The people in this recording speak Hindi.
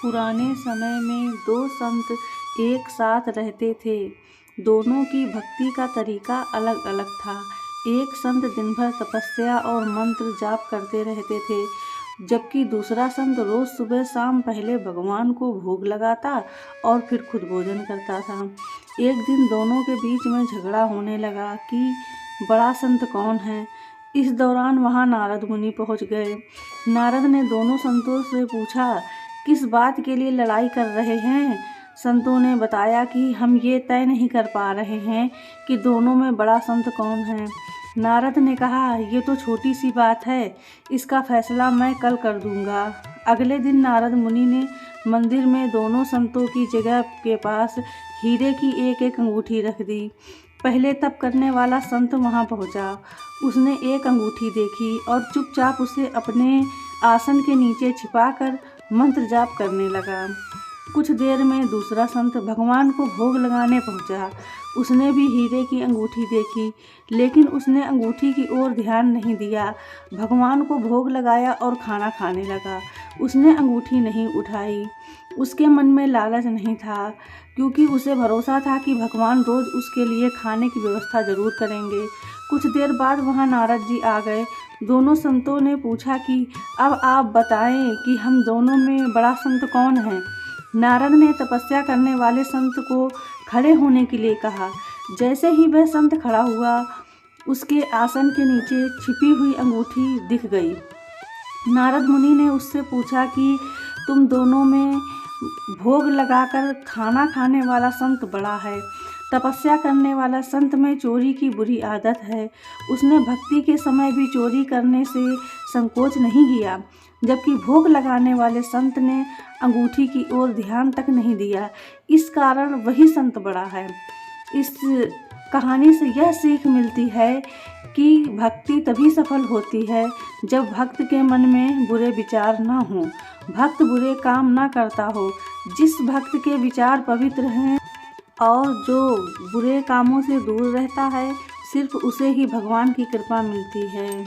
पुराने समय में दो संत एक साथ रहते थे। दोनों की भक्ति का तरीका अलग अलग था। एक संत दिन भर तपस्या और मंत्र जाप करते रहते थे, जबकि दूसरा संत रोज सुबह शाम पहले भगवान को भोग लगाता और फिर खुद भोजन करता था। एक दिन दोनों के बीच में झगड़ा होने लगा कि बड़ा संत कौन है। इस दौरान वहां नारद मुनि पहुंच गए। नारद ने दोनों संतों से पूछा, किस बात के लिए लड़ाई कर रहे हैं। संतों ने बताया कि हम ये तय नहीं कर पा रहे हैं कि दोनों में बड़ा संत कौन है। नारद ने कहा, ये तो छोटी सी बात है, इसका फैसला मैं कल कर दूंगा। अगले दिन नारद मुनि ने मंदिर में दोनों संतों की जगह के पास हीरे की एक एक अंगूठी रख दी। पहले तप करने वाला संत वहां पहुंचा। उसने एक अंगूठी देखी और चुपचाप उसे अपने आसन के नीचे छिपाकर मंत्र जाप करने लगा। कुछ देर में दूसरा संत भगवान को भोग लगाने पहुंचा। उसने भी हीरे की अंगूठी देखी, लेकिन उसने अंगूठी की ओर ध्यान नहीं दिया। भगवान को भोग लगाया और खाना खाने लगा। उसने अंगूठी नहीं उठाई। उसके मन में लालच नहीं था, क्योंकि उसे भरोसा था कि भगवान रोज उसके लिए खाने की व्यवस्था जरूर करेंगे। कुछ देर बाद वहां नारद जी आ गए। दोनों संतों ने पूछा कि अब आप बताएं कि हम दोनों में बड़ा संत कौन है। नारद ने तपस्या करने वाले संत को खड़े होने के लिए कहा। जैसे ही वह संत खड़ा हुआ, उसके आसन के नीचे छिपी हुई अंगूठी दिख गई। नारद मुनि ने उससे पूछा कि तुम दोनों में भोग लगाकर खाना खाने वाला संत बड़ा है, तपस्या करने वाला संत में चोरी की बुरी आदत है। उसने भक्ति के समय भी चोरी करने से संकोच नहीं किया, जबकि भोग लगाने वाले संत ने अंगूठी की ओर ध्यान तक नहीं दिया। इस कारण वही संत बड़ा है। इस कहानी से यह सीख मिलती है कि भक्ति तभी सफल होती है जब भक्त के मन में बुरे विचार न हों, भक्त बुरे काम न करता हो। जिस भक्त के विचार पवित्र हैं और जो बुरे कामों से दूर रहता है, सिर्फ उसे ही भगवान की कृपा मिलती है।